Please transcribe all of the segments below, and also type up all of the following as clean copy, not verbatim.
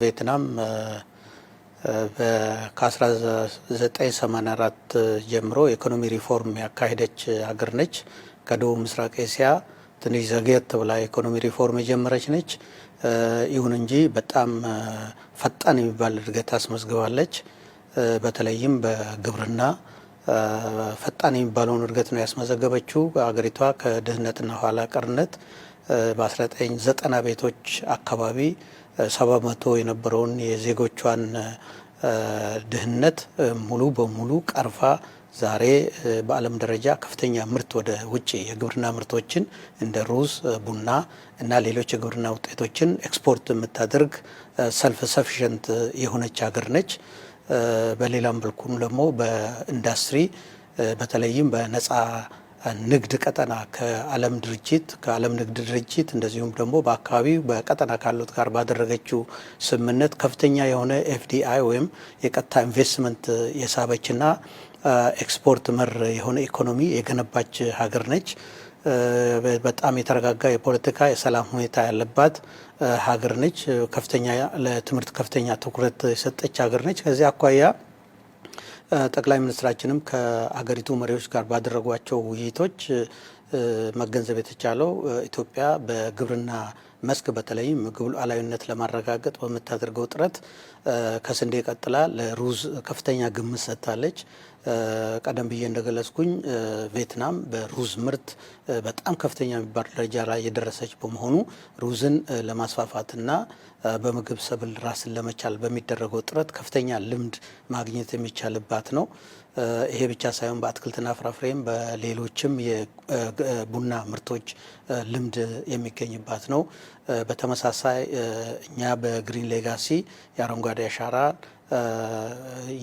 ቬትናም ከ1984 ጀምሮ ኢኮኖሚ ሪፎርም ያካሄደች ሀገር ነች። ከደቡብ ምስራቅ ኤሲያ ትንሽ ዘግየት ብላ ኢኮኖሚ ሪፎርም የጀመረች ነች። ይሁን እንጂ በጣም ፈጣን የሚባል እድገት አስመዝግባለች። በተለይም በግብርና ፈጣን የሚባለውን እድገት ነው ያስመዘገበችው። ሀገሪቷ ከድህነትና ኋላ ቀርነት በ1990 ቤቶች አካባቢ 70% የነበረውን የዜጎቿን ድህነት ሙሉ በሙሉ ቀርፋ ዛሬ በዓለም ደረጃ ከፍተኛ ምርት ወደ ውጭ የግብርና ምርቶችን እንደ ሩዝ፣ ቡና እና ሌሎች የግብርና ውጤቶችን ኤክስፖርት የምታደርግ ሰልፍ ሰፊሸንት የሆነች ሀገር ነች። በሌላም በኩል ደግሞ በኢንዱስትሪ በተለይም በነፃ ንግድ ቀጠና ከዓለም ንግድ ድርጅት እንደዚሁም ደግሞ በአካባቢው በቀጠና ካሉት ጋር ባደረገችው ስምምነት ከፍተኛ የሆነ ኤፍዲአይ ወይም የቀጥታ ኢንቨስትመንት የሳበችና ኤክስፖርት መር የሆነ ኢኮኖሚ የገነባች ሀገር ነች። በጣም የተረጋጋ የፖለቲካ የሰላም ሁኔታ ያለባት ሀገር ነች። ለትምህርት ከፍተኛ ትኩረት የሰጠች ሀገር ነች። ከዚህ አኳያ ጠቅላይ ሚኒስትራችንም ከሀገሪቱ መሪዎች ጋር ባደረጓቸው ውይይቶች መገንዘብ የተቻለው ኢትዮጵያ በግብርና መስክ በተለይም ምግብ ሉዓላዊነት ለማረጋገጥ በምታደርገው ጥረት ከስንዴ ቀጥላ ለሩዝ ከፍተኛ ግምት ሰጥታለች። ቀደም ብዬ እንደገለጽኩኝ ቬትናም በሩዝ ምርት በጣም ከፍተኛ የሚባል ደረጃ ላይ የደረሰች በመሆኑ ሩዝን ለማስፋፋትና በምግብ ሰብል ራስን ለመቻል በሚደረገው ጥረት ከፍተኛ ልምድ ማግኘት የሚቻልባት ነው። ይሄ ብቻ ሳይሆን በአትክልትና ፍራፍሬም በሌሎችም የቡና ምርቶች ልምድ የሚገኝባት ነው። በተመሳሳይ እኛ በግሪን ሌጋሲ የአረንጓዴ አሻራ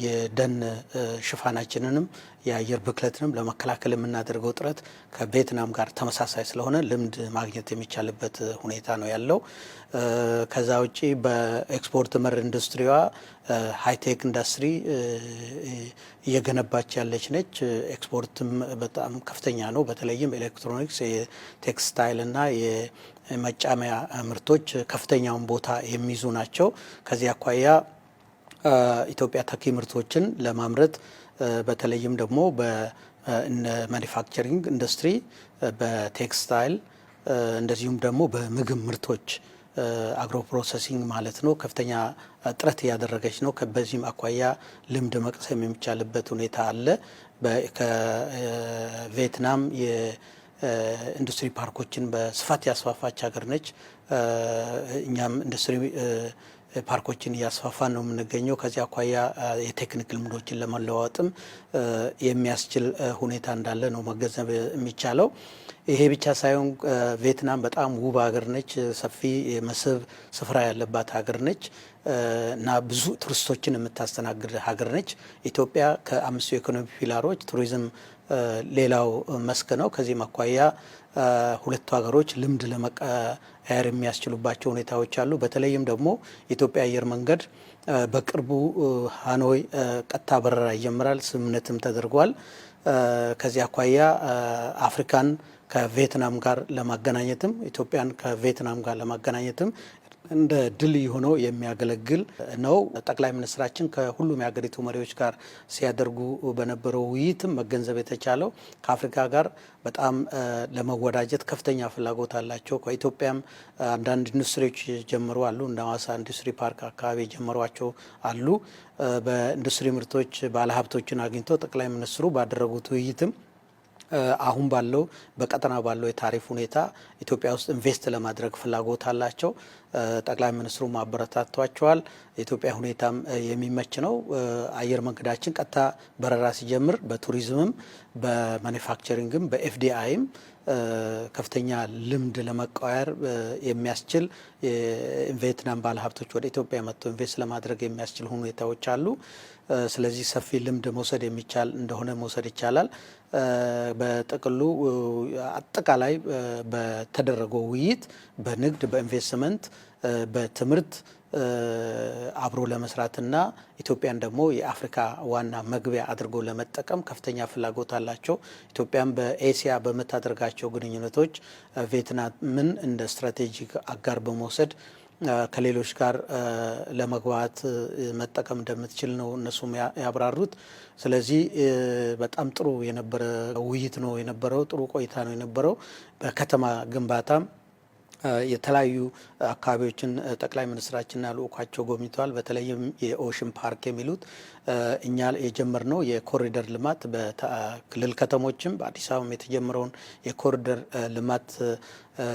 የደን ሽፋናችንንም የአየር ብክለትንም ለመከላከል የምናደርገው ጥረት ከቬትናም ጋር ተመሳሳይ ስለሆነ ልምድ ማግኘት የሚቻልበት ሁኔታ ነው ያለው። ከዛ ውጪ በኤክስፖርት መር ኢንዱስትሪዋ ሃይቴክ ኢንዱስትሪ እየገነባች ያለች ነች። ኤክስፖርትም በጣም ከፍተኛ ነው። በተለይም ኤሌክትሮኒክስ፣ የቴክስታይል እና የመጫሚያ ምርቶች ከፍተኛውን ቦታ የሚይዙ ናቸው። ከዚህ አኳያ ኢትዮጵያ ተኪ ምርቶችን ለማምረት በተለይም ደግሞ በማኒፋክቸሪንግ ኢንዱስትሪ፣ በቴክስታይል እንደዚሁም ደግሞ በምግብ ምርቶች አግሮ ፕሮሰሲንግ ማለት ነው ከፍተኛ ጥረት እያደረገች ነው። በዚህም አኳያ ልምድ መቅሰም የሚቻልበት ሁኔታ አለ። ከቬትናም የኢንዱስትሪ ፓርኮችን በስፋት ያስፋፋች ሀገር ነች። እኛም ኢንዱስትሪ ፓርኮችን እያስፋፋን ነው የምንገኘው። ከዚህ አኳያ የቴክኒክ ልምዶችን ለመለዋወጥም የሚያስችል ሁኔታ እንዳለ ነው መገንዘብ የሚቻለው። ይሄ ብቻ ሳይሆን ቬትናም በጣም ውብ ሀገር ነች። ሰፊ የመስህብ ስፍራ ያለባት ሀገር ነች እና ብዙ ቱሪስቶችን የምታስተናግድ ሀገር ነች። ኢትዮጵያ ከ5 የኢኮኖሚ ፒላሮች ቱሪዝም ሌላው መስክ ነው። ከዚህም አኳያ ሁለቱ ሀገሮች ልምድ ለመቀያየር የሚያስችሉባቸው ሁኔታዎች አሉ። በተለይም ደግሞ የኢትዮጵያ አየር መንገድ በቅርቡ ሃኖይ ቀጥታ በረራ ይጀምራል፣ ስምምነትም ተደርጓል። ከዚህ አኳያ አፍሪካን ከቬትናም ጋር ለማገናኘትም ኢትዮጵያን ከቬትናም ጋር ለማገናኘትም እንደ ድልድይ ሆኖ የሚያገለግል ነው። ጠቅላይ ሚኒስትራችን ከሁሉም የሀገሪቱ መሪዎች ጋር ሲያደርጉ በነበረው ውይይትም መገንዘብ የተቻለው ከአፍሪካ ጋር በጣም ለመወዳጀት ከፍተኛ ፍላጎት አላቸው። ከኢትዮጵያም አንዳንድ ኢንዱስትሪዎች ጀምሮ አሉ። እንደ ሐዋሳ ኢንዱስትሪ ፓርክ አካባቢ የጀመሯቸው አሉ። በኢንዱስትሪ ምርቶች ባለሀብቶችን አግኝተው ጠቅላይ ሚኒስትሩ ባደረጉት ውይይትም አሁን ባለው በቀጠና ባለው የታሪፍ ሁኔታ ኢትዮጵያ ውስጥ ኢንቨስት ለማድረግ ፍላጎት አላቸው። ጠቅላይ ሚኒስትሩ ማበረታቷቸዋል። የኢትዮጵያ ሁኔታም የሚመች ነው። አየር መንገዳችን ቀጥታ በረራ ሲጀምር በቱሪዝምም በማኒፋክቸሪንግም በኤፍዲአይም ከፍተኛ ልምድ ለመቀያየር የሚያስችል የቬትናም ባለሀብቶች ወደ ኢትዮጵያ መጥተው ኢንቨስት ለማድረግ የሚያስችል ሁኔታዎች አሉ። ስለዚህ ሰፊ ልምድ መውሰድ የሚቻል እንደሆነ መውሰድ ይቻላል። በጥቅሉ አጠቃላይ በተደረገው ውይይት በንግድ፣ በኢንቨስትመንት፣ በትምህርት አብሮ ለመስራትና ኢትዮጵያን ደግሞ የአፍሪካ ዋና መግቢያ አድርጎ ለመጠቀም ከፍተኛ ፍላጎት አላቸው። ኢትዮጵያን በኤሲያ በምታደርጋቸው ግንኙነቶች ቬትናምን እንደ ስትራቴጂክ አጋር በመውሰድ ከሌሎች ጋር ለመግባባት መጠቀም እንደምትችል ነው እነሱም ያብራሩት። ስለዚህ በጣም ጥሩ የነበረ ውይይት ነው የነበረው። ጥሩ ቆይታ ነው የነበረው። በከተማ ግንባታም የተለያዩ አካባቢዎችን ጠቅላይ ሚኒስትራችንና ልኡካቸው ጎብኝተዋል። በተለይም የኦሽን ፓርክ የሚሉት እኛ የጀመርነው የኮሪደር ልማት በክልል ከተሞችም በአዲስ አበባም የተጀመረውን የኮሪደር ልማት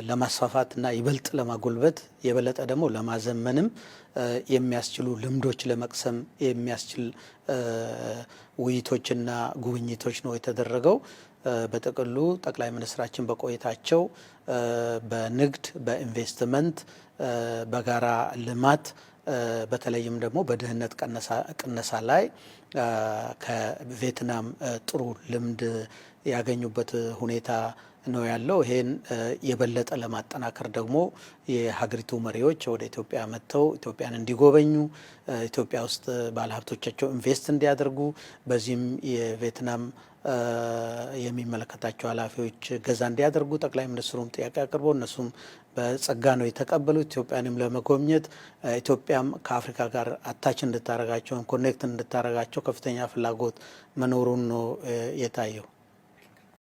ለማስፋፋትና ይበልጥ ለማጎልበት የበለጠ ደግሞ ለማዘመንም የሚያስችሉ ልምዶች ለመቅሰም የሚያስችል ውይይቶችና ጉብኝቶች ነው የተደረገው። በጥቅሉ ጠቅላይ ሚኒስትራችን በቆይታቸው በንግድ፣ በኢንቨስትመንት፣ በጋራ ልማት በተለይም ደግሞ በድህነት ቅነሳ ላይ ከቪየትናም ጥሩ ልምድ ያገኙበት ሁኔታ ነው ያለው። ይሄን የበለጠ ለማጠናከር ደግሞ የሀገሪቱ መሪዎች ወደ ኢትዮጵያ መጥተው ኢትዮጵያን እንዲጎበኙ፣ ኢትዮጵያ ውስጥ ባለሀብቶቻቸው ኢንቨስት እንዲያደርጉ፣ በዚህም የቪየትናም የሚመለከታቸው ኃላፊዎች ገዛ እንዲያደርጉ ጠቅላይ ሚኒስትሩም ጥያቄ አቅርበው እነሱም በጸጋ ነው የተቀበሉት። ኢትዮጵያንም ለመጎብኘት ኢትዮጵያም ከአፍሪካ ጋር አታች እንድታረጋቸው ኮኔክት እንድታረጋቸው ከፍተኛ ፍላጎት መኖሩን ነው የታየው።